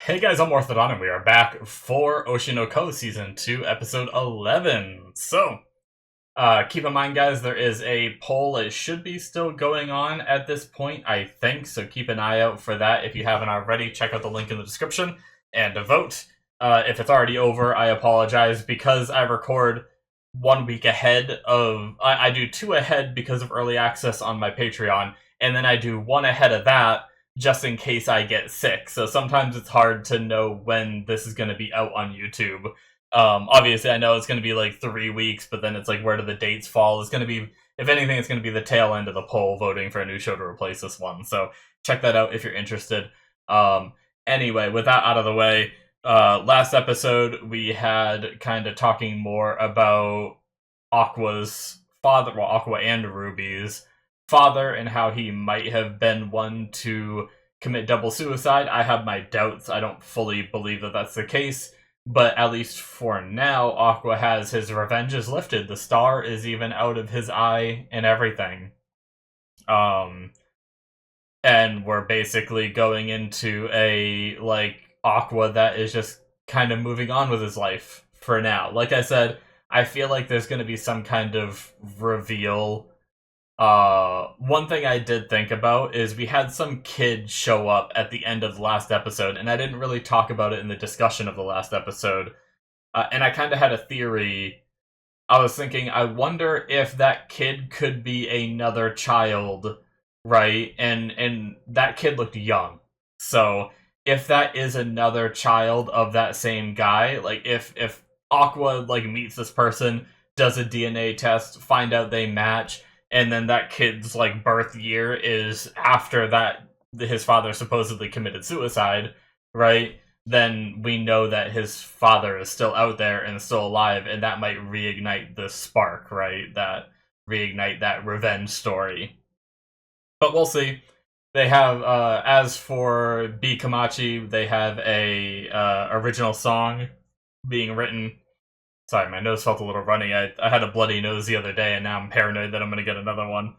Hey guys, I'm Morthadon, and we are back for Oshi no Ko Season 2, Episode 11. Keep in mind, guys, there is a poll. It should be still going on at this point, I think, so keep an eye out for that. If you haven't already, check out the link in the description and vote. If it's already over, I apologize, because I record 1 week ahead of... I do 2 ahead because of early access on my Patreon, and then I do 1 ahead of that just in case I get sick. So sometimes it's hard to know when this is going to be out on YouTube. Obviously, I know it's going to be like 3 weeks, but then it's like, where do the dates fall? It's going to be, if anything, it's going to be the tail end of the poll voting for a new show to replace this one. So check that out if you're interested. Anyway, with that out of the way, last episode we had kind of talking more about Aqua's father, well, Aqua and Ruby's father, and how he might have been one to commit double suicide. I have my doubts. I don't fully believe that that's the case, but at least for now, Aqua has his revenge is lifted. The star is even out of his eye and everything. And we're basically going into a, like, Aqua that is just kind of moving on with his life for now. Like I said, I feel like there's going to be some kind of reveal. One thing I did think about is we had some kid show up at the end of the last episode, and I didn't really talk about it in the discussion of the last episode. And I kind of had a theory. I was thinking, I wonder if that kid could be another child, right? And that kid looked young. So if that is another child of that same guy, like if Aqua like meets this person, does a DNA test, find out they match, and then that kid's like birth year is after that his father supposedly committed suicide, right? Then we know that his father is still out there and still alive, and that might reignite the spark, right? That reignite that revenge story. But we'll see. They have, as for B Kamachi, they have a original song being written. Sorry, my nose felt a little runny. I had a bloody nose the other day, and now I'm paranoid that I'm going to get another one.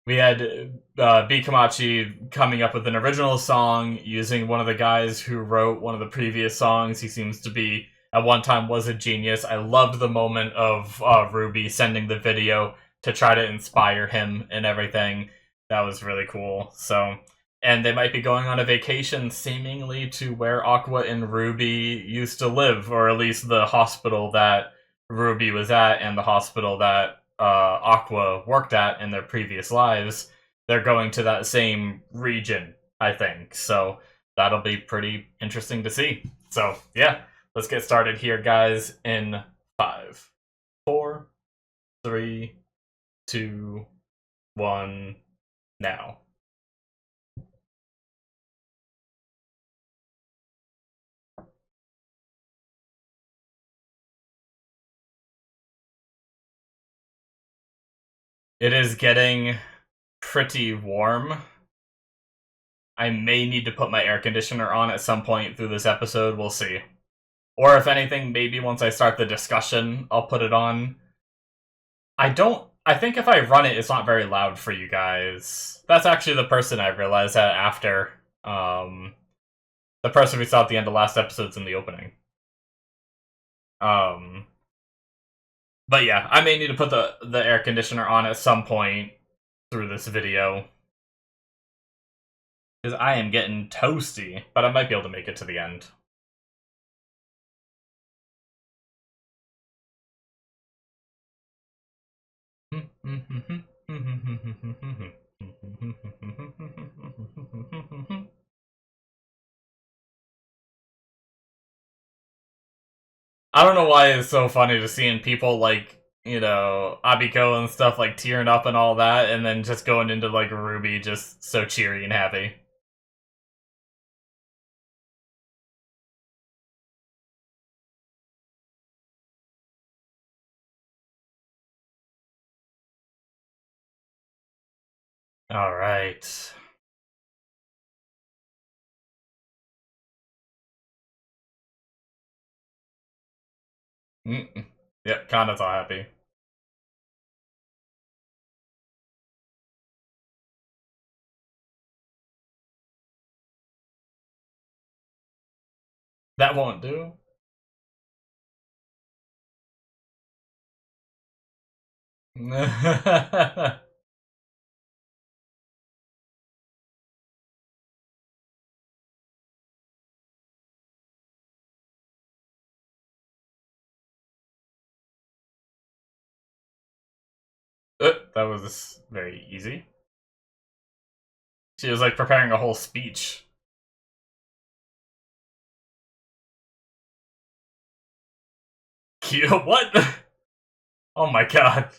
We had B Kamachi coming up with an original song using one of the guys who wrote one of the previous songs. He seems to be, at one time, was a genius. I loved the moment of Ruby sending the video to try to inspire him and everything. That was really cool. So, and they might be going on a vacation seemingly to where Aqua and Ruby used to live, or at least the hospital that Ruby was at and the hospital that Aqua worked at in their previous lives. They're going to that same region, I think. So that'll be pretty interesting to see. So yeah, let's get started here, guys, in 5, 4, 3, 2, 1, now. It is getting pretty warm. I may need to put my air conditioner on at some point through this episode. We'll see. Or if anything, maybe once I start the discussion, I'll put it on. I think if I run it, it's not very loud for you guys. That's actually the person I realized that after. The person we saw at the end of last episode's in the opening. But yeah, I may need to put the air conditioner on at some point through this video. Because I am getting toasty, but I might be able to make it to the end. I don't know why it's so funny to seeing people like, you know, Abiko and stuff like tearing up and all that, and then just going into like Ruby just so cheery and happy. Alright. Yep, Kanda's all happy. That won't do. That was very easy. She was like preparing a whole speech. What? Oh my god.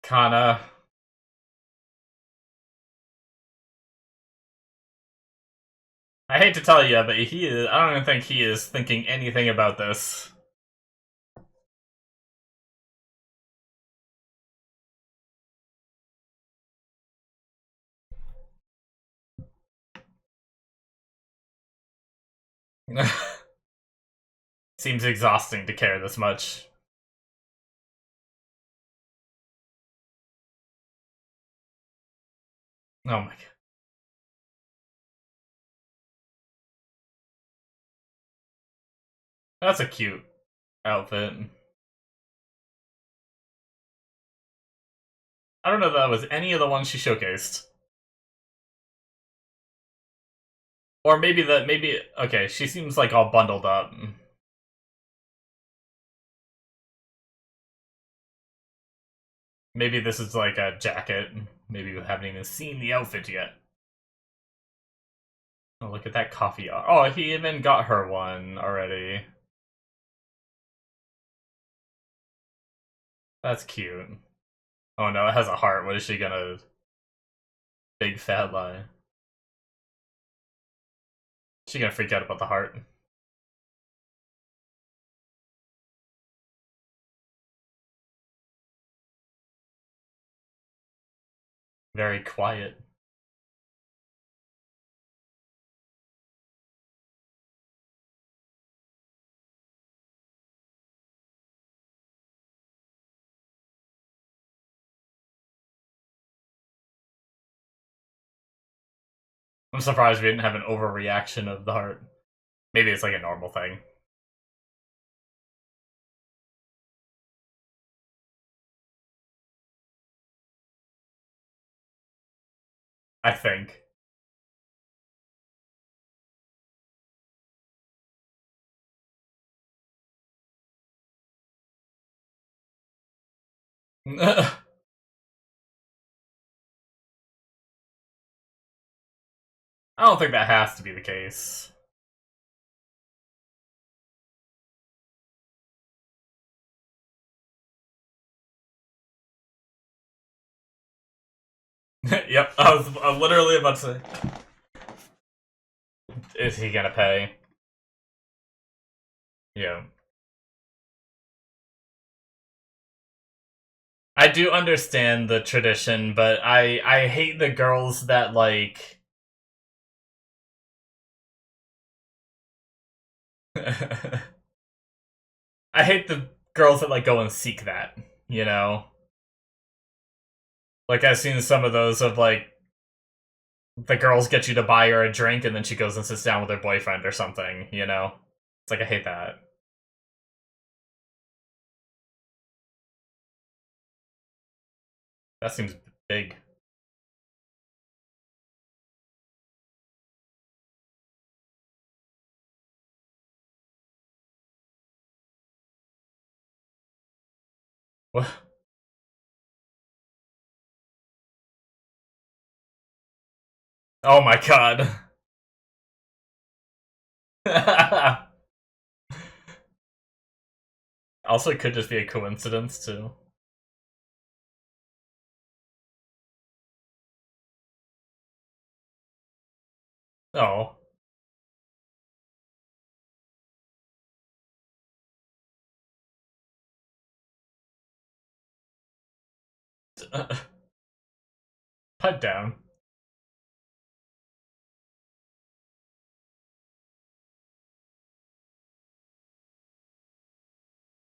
Kana. I hate to tell you, but he is. I don't even think he is thinking anything about this. Seems exhausting to care this much. Oh my god. That's a cute outfit. I don't know if that was any of the ones she showcased. Or maybe that, maybe, okay, she seems like all bundled up. Maybe this is like a jacket. Maybe we haven't even seen the outfit yet. Oh, look at that coffee. Oh, he even got her one already. That's cute. Oh no, it has a heart. What is she gonna... Big fat lie. She gonna freak out about the heart. Very quiet. I'm surprised we didn't have an overreaction of the heart. Maybe it's like a normal thing. I think. I don't think that has to be the case. Yep, I was literally about to say. Is he gonna pay? Yeah. I do understand the tradition, but I hate the girls that like I hate the girls that like go and seek that, you know? Like I've seen some of those of like the girls get you to buy her a drink and then she goes and sits down with her boyfriend or something, you know? It's like I hate that. That seems big. What? Oh my god. Also, it could just be a coincidence too. Oh. Pipe down.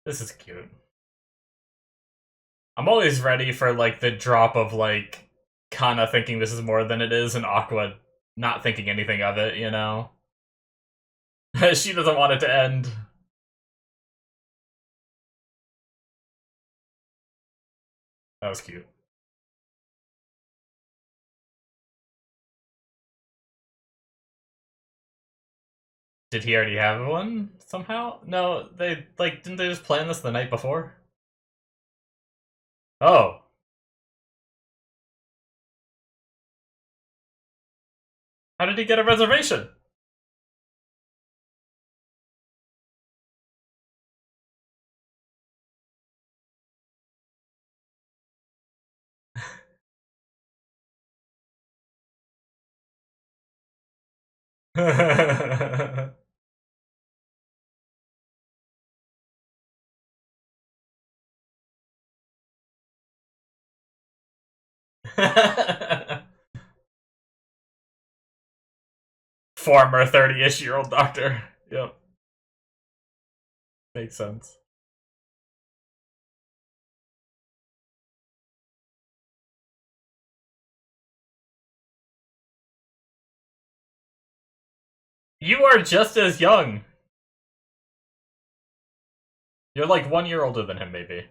This is cute. I'm always ready for like the drop of like Kana thinking this is more than it is, and Aqua not thinking anything of it. You know, she doesn't want it to end. That was cute. Did he already have one somehow? No, they like didn't they just plan this the night before? Oh. How did he get a reservation? Former 30-ish-year-old doctor. Yep. Makes sense. You are just as young. You're like 1 year older than him, maybe.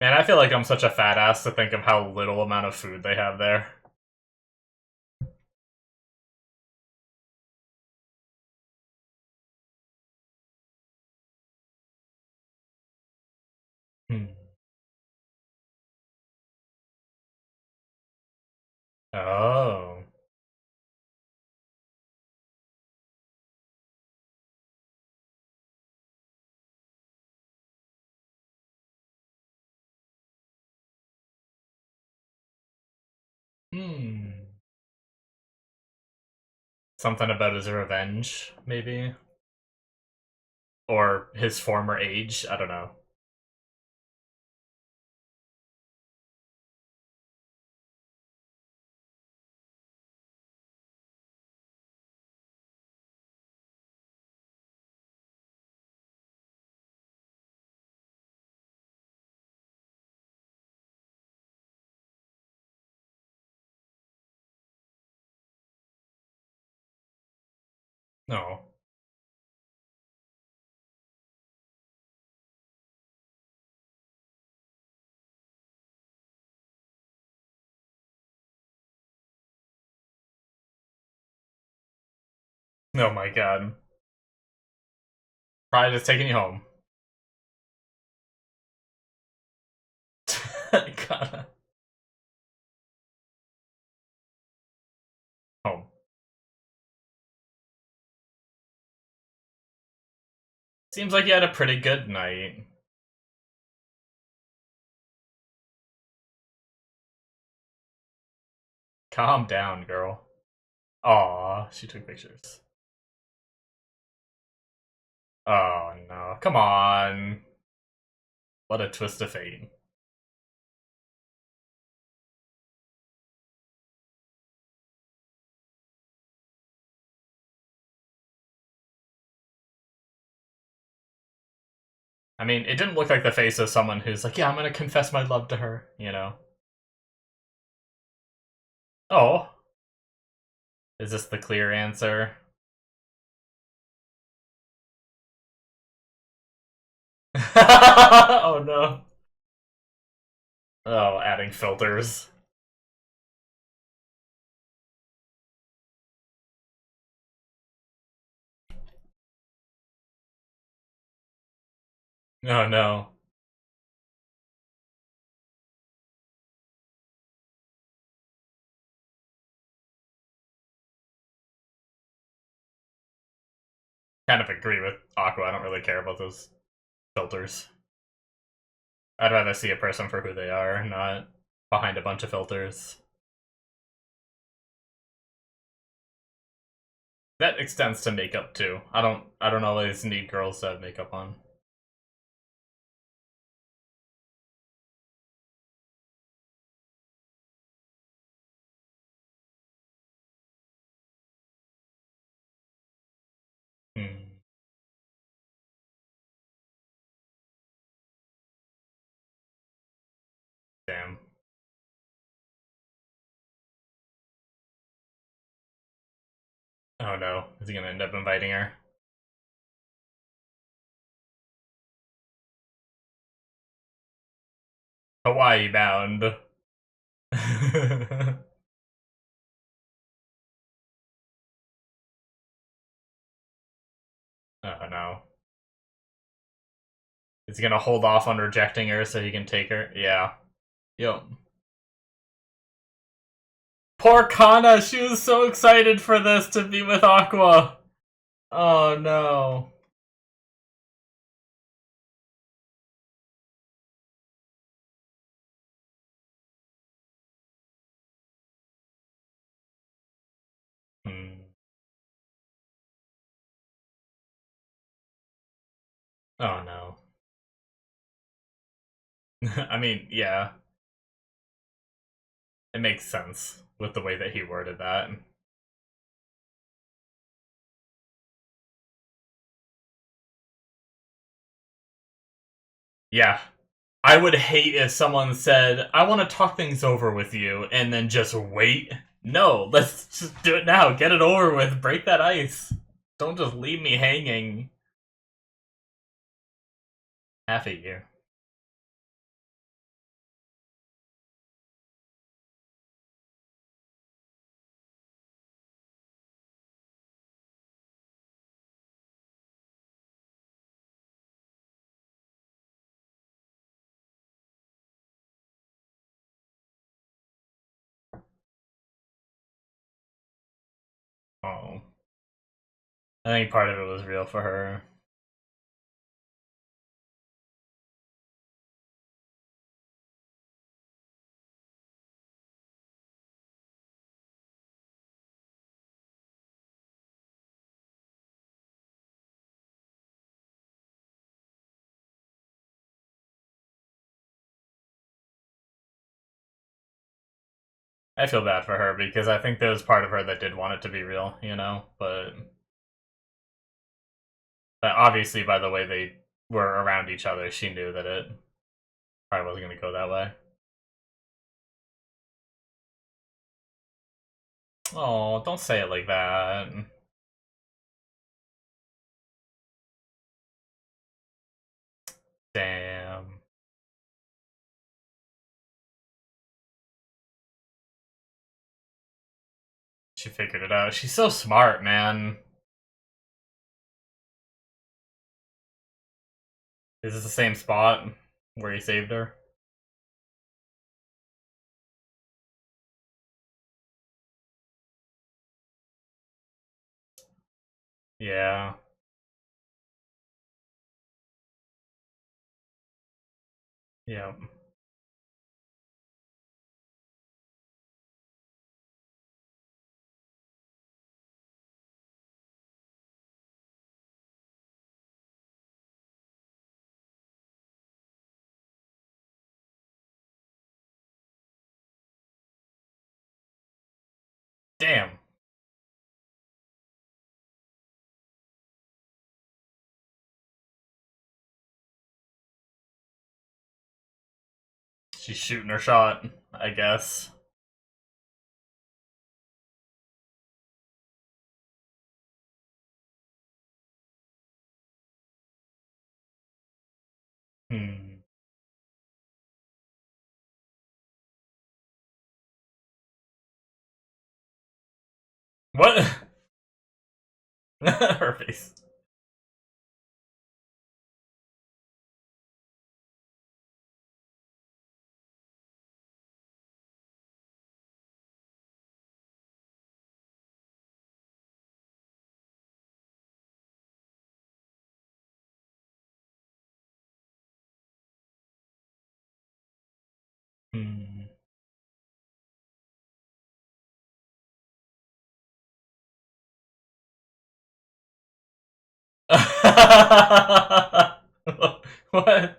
Man, I feel like I'm such a fat ass to think of how little amount of food they have there. Hmm. Oh. Hmm. Something about his revenge, maybe? Or his former age? I don't know. No. Oh my god. Probably just taking you home. God. Home. Seems like you had a pretty good night. Calm down, girl. Aw, she took pictures. Oh no, come on. What a twist of fate. I mean, it didn't look like the face of someone who's like, yeah, I'm gonna confess my love to her, you know? Oh. Is this the clear answer? Oh no. Oh, adding filters. Oh no. Kind of agree with Aqua. I don't really care about those filters. I'd rather see a person for who they are, not behind a bunch of filters. That extends to makeup too. I don't always need girls to have makeup on. Hmm. Damn. Oh no. Is he gonna end up inviting her? Hawaii bound. Oh no. Is he gonna hold off on rejecting her so he can take her? Yeah. Yep. Poor Kana, she was so excited for this to be with Aqua. Oh no. Hmm. Oh no. I mean, yeah, it makes sense with the way that he worded that. Yeah. I would hate if someone said, I want to talk things over with you, and then just wait. No, let's just do it now. Get it over with. Break that ice. Don't just leave me hanging half a year. Oh. I think part of it was real for her. I feel bad for her because I think there was part of her that did want it to be real, you know? But obviously, by the way they were around each other, she knew that it probably wasn't going to go that way. Oh, don't say it like that. Damn. She figured it out. She's so smart, man. Is this the same spot where he saved her? Yeah. Yeah. Damn. She's shooting her shot, I guess. Hmm. What? Her face. Hmm. What?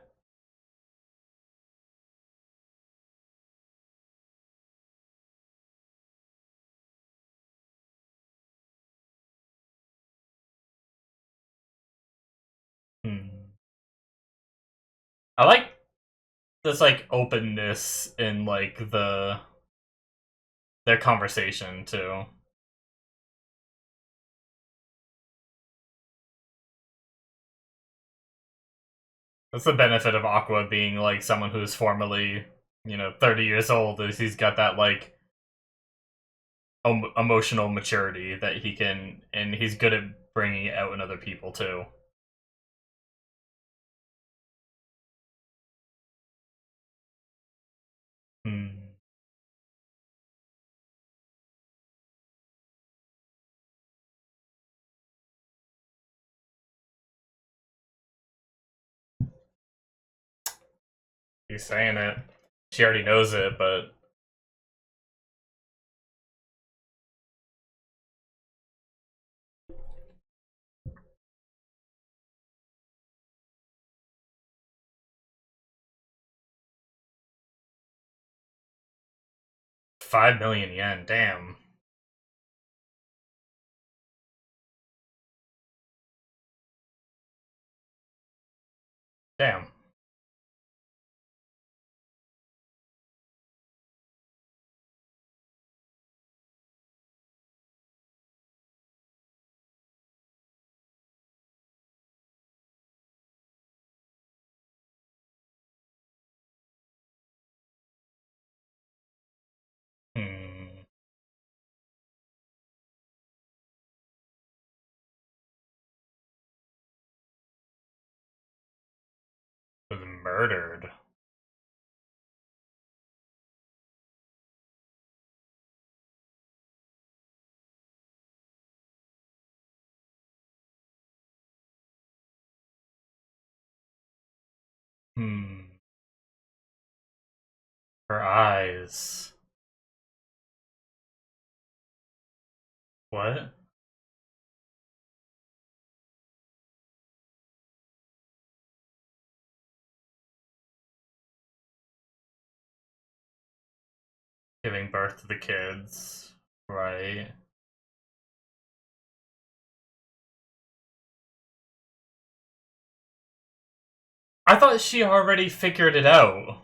Hmm. I like this like openness in like their conversation too. That's the benefit of Aqua being like someone who's formerly, 30 years old, is he's got that like emotional maturity that he can, and he's good at bringing it out in other people too. Hmm. He's saying it. She already knows it, but 5 million yen, damn. Damn. Hmm. Was murdered. Hmm. Her eyes. What? Giving birth to the kids. Right. I thought she already figured it out.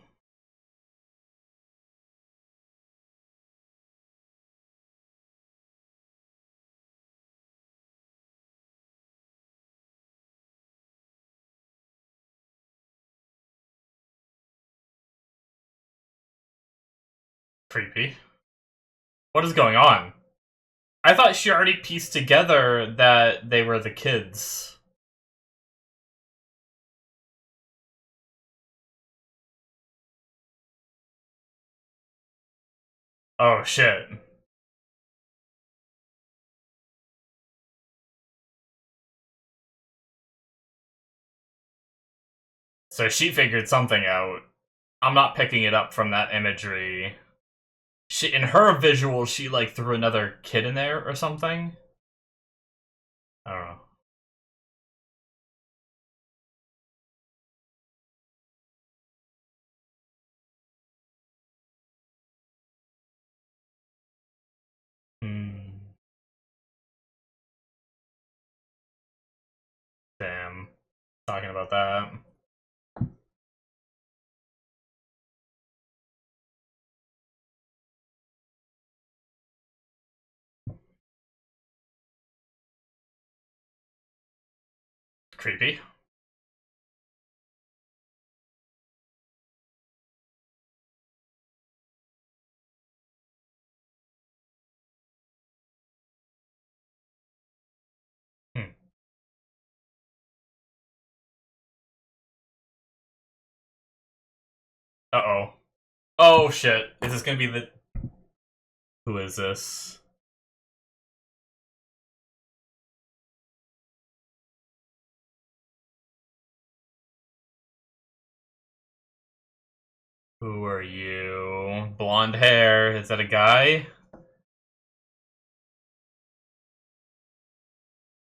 Creepy. What is going on? I thought she already pieced together that they were the kids. Oh shit. So she figured something out. I'm not picking it up from that imagery. She, in her visual, she like threw another kid in there or something. I don't know. Hmm. Damn. Talking about that. Creepy. Hmm. Uh oh. Oh shit. Is this gonna be the. Who is this? Who are you? Blonde hair. Is that a guy?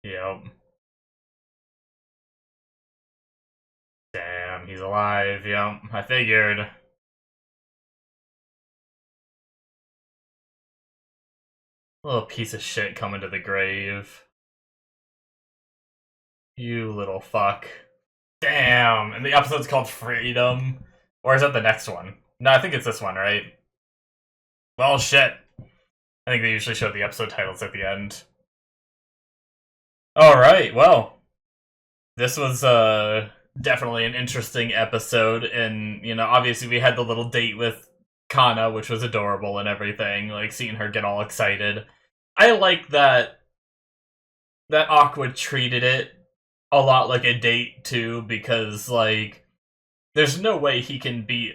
Yep. He's alive, yeah, I figured. Little piece of shit coming to the grave. You little fuck. Damn, and the episode's called Freedom. Or is that the next one? No, I think it's this one, right? Well, shit. I think they usually show the episode titles at the end. Alright, well. This was, definitely an interesting episode, and, you know, obviously we had the little date with Kana, which was adorable and everything, like, seeing her get all excited. I like that Aqua treated it a lot like a date, too, because, like, there's no way he can be,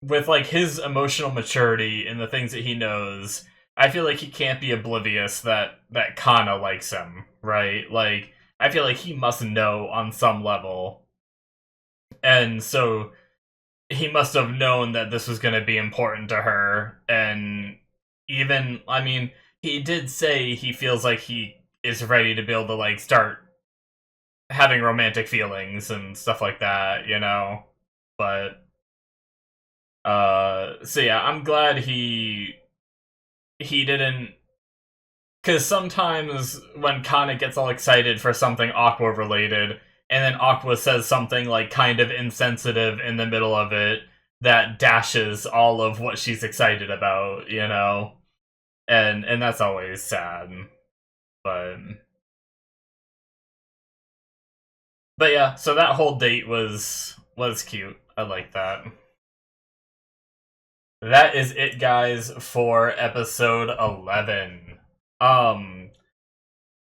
with, like, his emotional maturity and the things that he knows, I feel like he can't be oblivious that Kana likes him, right? Like, I feel like he must know on some level. And so he must have known that this was going to be important to her. And even, I mean, he did say he feels like he is ready to be able to, like, start having romantic feelings and stuff like that, you know? But, so yeah, I'm glad he didn't, because sometimes when Kana gets all excited for something Aqua related, and then Aqua says something like kind of insensitive in the middle of it, that dashes all of what she's excited about, you know? And that's always sad. But yeah, so that whole date was cute. I like that. That is it, guys, for episode 11.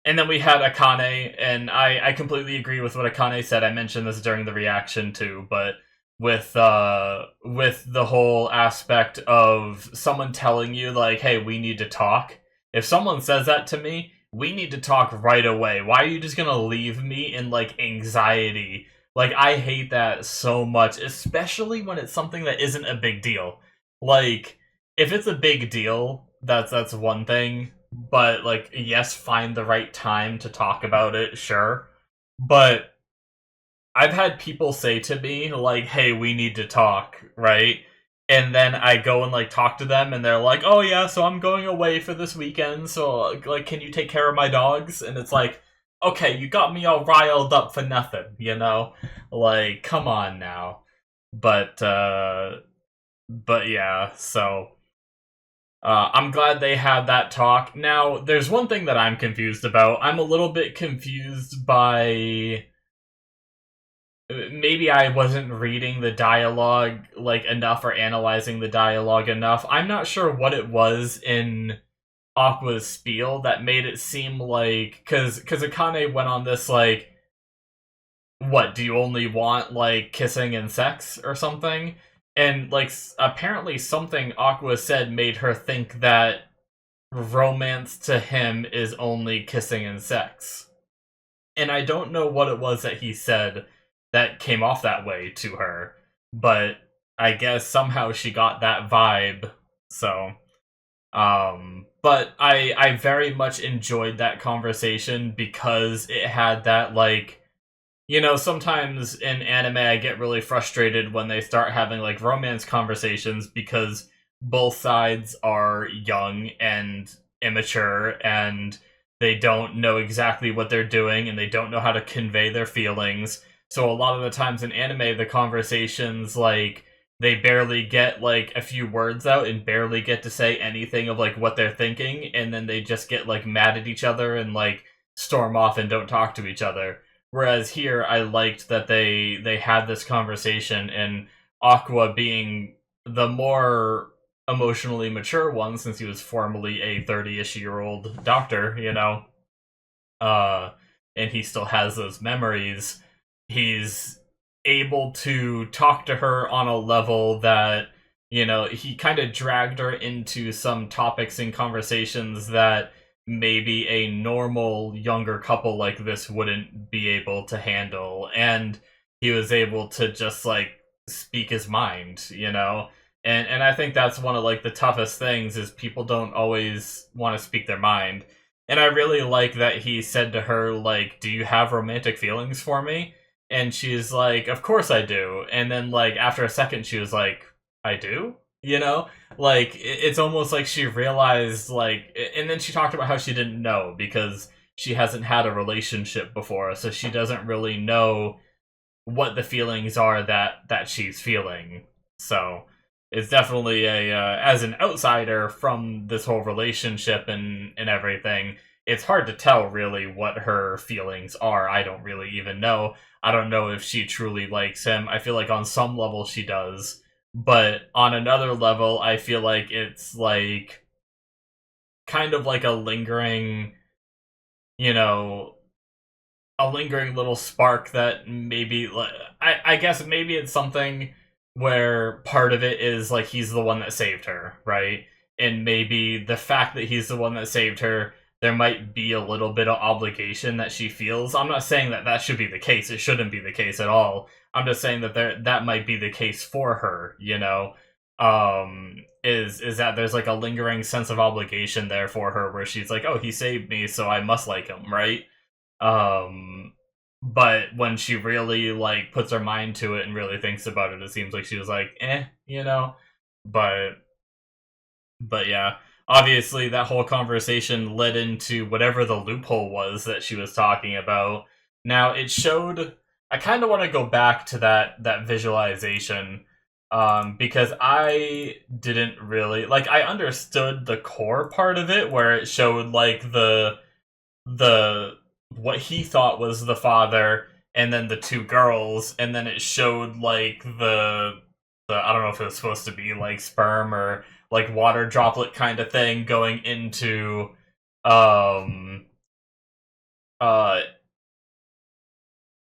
And then we had Akane, and I completely agree with what Akane said. I mentioned this during the reaction too, but with the whole aspect of someone telling you, like, hey, we need to talk. If someone says that to me, we need to talk right away. Why are you just gonna leave me in, like, anxiety? Like, I hate that so much, especially when it's something that isn't a big deal. Like, if it's a big deal, that's one thing. But, like, yes, find the right time to talk about it, sure. But I've had people say to me, like, hey, we need to talk, right? And then I go and, like, talk to them, and they're like, oh yeah, so I'm going away for this weekend, so, like, can you take care of my dogs? And it's like, okay, you got me all riled up for nothing, you know? Like, come on now. But yeah, so I'm glad they had that talk. Now, there's one thing that I'm confused about. I'm a little bit confused by... Maybe I wasn't reading the dialogue, like, enough, or analyzing the dialogue enough. I'm not sure what it was in Aqua's spiel that made it seem like... Because Akane went on this, like, what, do you only want, like, kissing and sex or something? And, like, apparently something Aqua said made her think that romance to him is only kissing and sex. And I don't know what it was that he said that came off that way to her, but I guess somehow she got that vibe, so... but I very much enjoyed that conversation because it had that, like... You know, sometimes in anime I get really frustrated when they start having, like, romance conversations because both sides are young and immature and they don't know exactly what they're doing and they don't know how to convey their feelings. So a lot of the times in anime, the conversations, like, they barely get, like, a few words out and barely get to say anything of, like, what they're thinking, and then they just get, like, mad at each other and, like, storm off and don't talk to each other. Whereas here, I liked that they had this conversation, and Aqua being the more emotionally mature one, since he was formerly a 30-ish-year-old doctor, you know, and he still has those memories, he's able to talk to her on a level that, you know, he kind of dragged her into some topics and conversations that maybe a normal younger couple like this wouldn't be able to handle, and he was able to just, like, speak his mind, you know? And I think that's one of, like, the toughest things, is people don't always want to speak their mind. And I really like that he said to her, like, do you have romantic feelings for me? And she's like, of course I do. And then, like, after a second, she was like, I do? You know? Like, it's almost like she realized, like, and then she talked about how she didn't know because she hasn't had a relationship before, so she doesn't really know what the feelings are that she's feeling. So it's definitely a as an outsider from this whole relationship and everything, it's hard to tell really what her feelings are. I don't really even know. I don't know if she truly likes him. I feel like on some level she does, but on another level I feel like it's like kind of like a lingering, you know, a lingering little spark that maybe I guess maybe it's something where part of it is like he's the one that saved her, right? And maybe the fact that he's the one that saved her, there might be a little bit of obligation that she feels. I'm not saying that that should be the case. It shouldn't be the case at all. I'm just saying that that might be the case for her, you know. Is that there's like a lingering sense of obligation there for her where she's like, "Oh, he saved me, so I must like him," right? Um, but when she really like puts her mind to it and really thinks about it, it seems like she was like, you know. But yeah, obviously that whole conversation led into whatever the loophole was that she was talking about. Now it showed. I kind of want to go back to that visualization. Because I didn't really like. I understood the core part of it, where it showed like the what he thought was the father and then the two girls, and then it showed like the I don't know if it was supposed to be like sperm or like water droplet kind of thing going um uh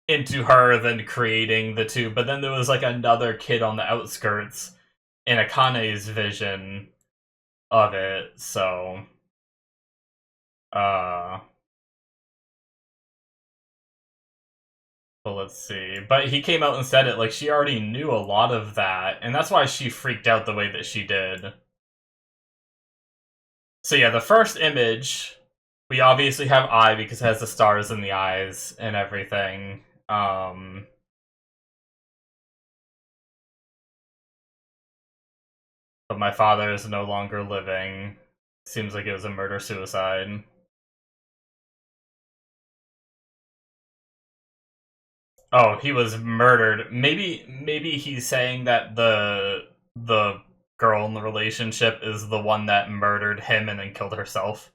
into her, then creating the two. But then there was like another kid on the outskirts in Akane's vision of it. So uh but let's see. But he came out and said it like she already knew a lot of that, and that's why she freaked out the way that she did. So yeah, the first image, we obviously have eye because it has the stars in the eyes and everything. But my father is no longer living. Seems like it was a murder-suicide. Oh, he was murdered. Maybe he's saying that the girl in the relationship is the one that murdered him and then killed herself.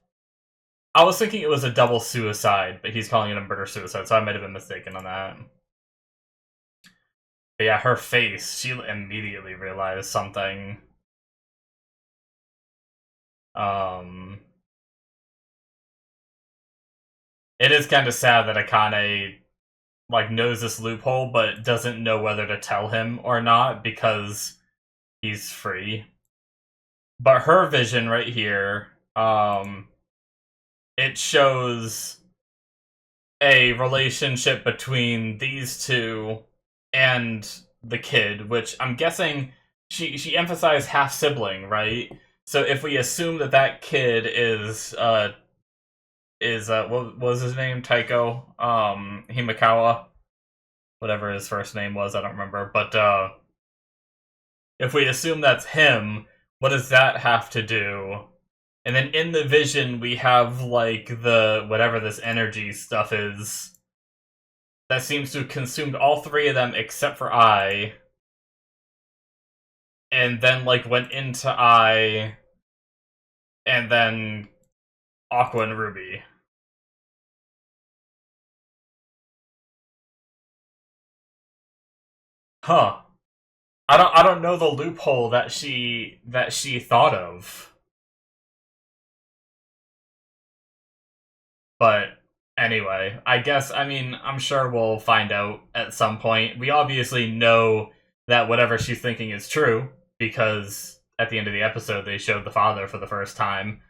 I was thinking it was a double suicide, but he's calling it a murder-suicide, so I might have been mistaken on that. But yeah, her face, she immediately realized something. Um, it is kind of sad that Akane like knows this loophole, but doesn't know whether to tell him or not because he's free. But her vision right here, it shows a relationship between these two and the kid, which I'm guessing she emphasized half sibling, right? So if we assume that that kid is what was his name? Taiko Himikawa, whatever his first name was, I don't remember. But if we assume that's him, what does that have to do? And then in the vision, we have like the whatever this energy stuff is that seems to have consumed all three of them except for I, and then like went into I, and then Aqua and Ruby. Huh. I don't know the loophole that she thought of. But anyway, I guess, I mean, I'm sure we'll find out at some point. We obviously know that whatever she's thinking is true, because at the end of the episode, they showed the father for the first time.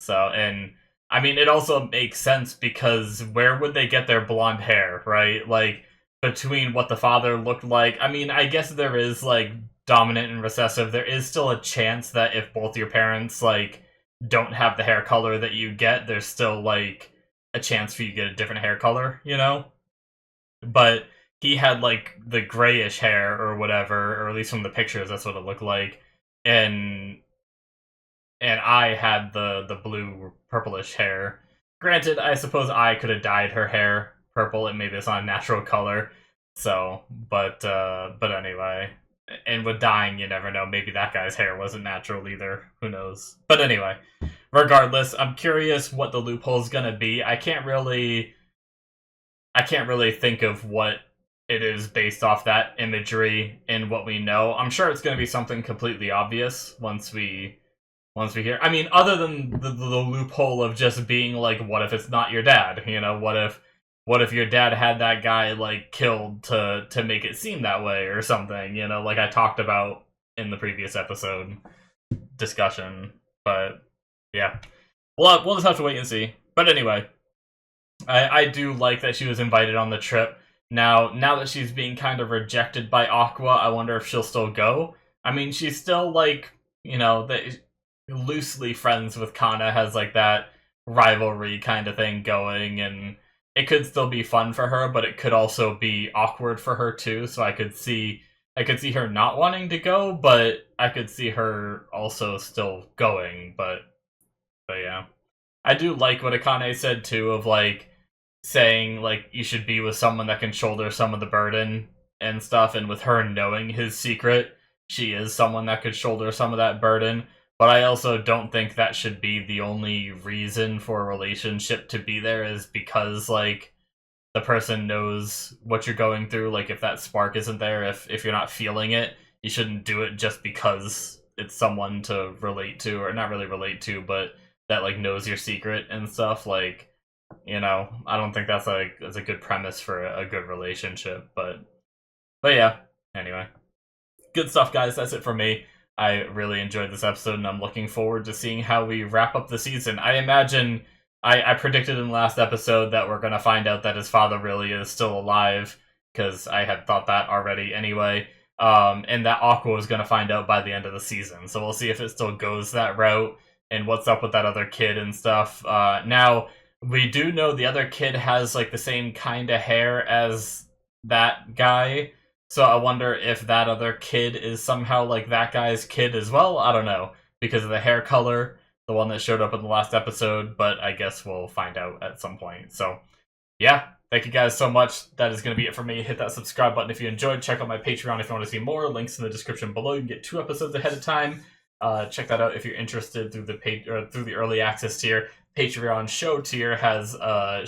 So, and I mean, it also makes sense because where would they get their blonde hair, right? Like, between what the father looked like, I mean, I guess there is, like, dominant and recessive. There is still a chance that if both your parents, like, don't have the hair color that you get, there's still, like, a chance for you to get a different hair color, you know? But he had like the grayish hair or whatever, or at least from the pictures, that's what it looked like, and I had the blue purplish hair. Granted, I suppose I could have dyed her hair purple, and maybe it's not a natural color. So, but anyway, and with dyeing, you never know. Maybe that guy's hair wasn't natural either. Who knows? But anyway, regardless, I'm curious what the loophole's gonna be. I can't really think of what it is based off that imagery and what we know. I'm sure it's gonna be something completely obvious once we hear. I mean, other than the loophole of just being like, what if it's not your dad? You know, what if your dad had that guy like killed to make it seem that way or something? You know, like I talked about in the previous episode discussion. But yeah, we'll just have to wait and see. But anyway, I do like that she was invited on the trip. Now that she's being kind of rejected by Aqua, I wonder if she'll still go. I mean, she's still like, you know, loosely friends with Kana, has like that rivalry kind of thing going, and it could still be fun for her, but it could also be awkward for her too. So I could see her not wanting to go, but I could see her also still going. But yeah, I do like what Akane said too, of like saying like you should be with someone that can shoulder some of the burden and stuff, and with her knowing his secret, she is someone that could shoulder some of that burden. But I also don't think that should be the only reason for a relationship to be there, is because like the person knows what you're going through. Like if that spark isn't there, if you're not feeling it, you shouldn't do it just because it's someone to relate to, or not really relate to, but that like knows your secret and stuff. Like, you know, I don't think that's a good premise for a good relationship. But yeah. Anyway, good stuff, guys. That's it for me. I really enjoyed this episode, and I'm looking forward to seeing how we wrap up the season. I imagine I predicted in the last episode that we're going to find out that his father really is still alive, because I had thought that already anyway, and that Aqua was going to find out by the end of the season. So we'll see if it still goes that route, and what's up with that other kid and stuff. Now, we do know the other kid has like the same kind of hair as that guy, so I wonder if that other kid is somehow like that guy's kid as well. I don't know, because of the hair color, the one that showed up in the last episode, but I guess we'll find out at some point. So yeah, thank you guys so much. That is going to be it for me. Hit that subscribe button if you enjoyed. Check out my Patreon if you want to see more. Links in the description below. You can get 2 episodes ahead of time. Check that out if you're interested through the early access tier. Patreon show tier has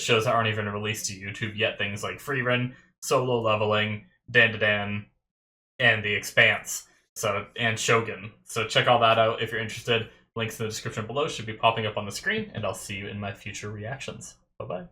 shows that aren't even released to YouTube yet. Things like Freerun, Solo Leveling, Dan, and The Expanse. And Shogun. So check all that out if you're interested. Links in the description below should be popping up on the screen, and I'll see you in my future reactions. Bye-bye.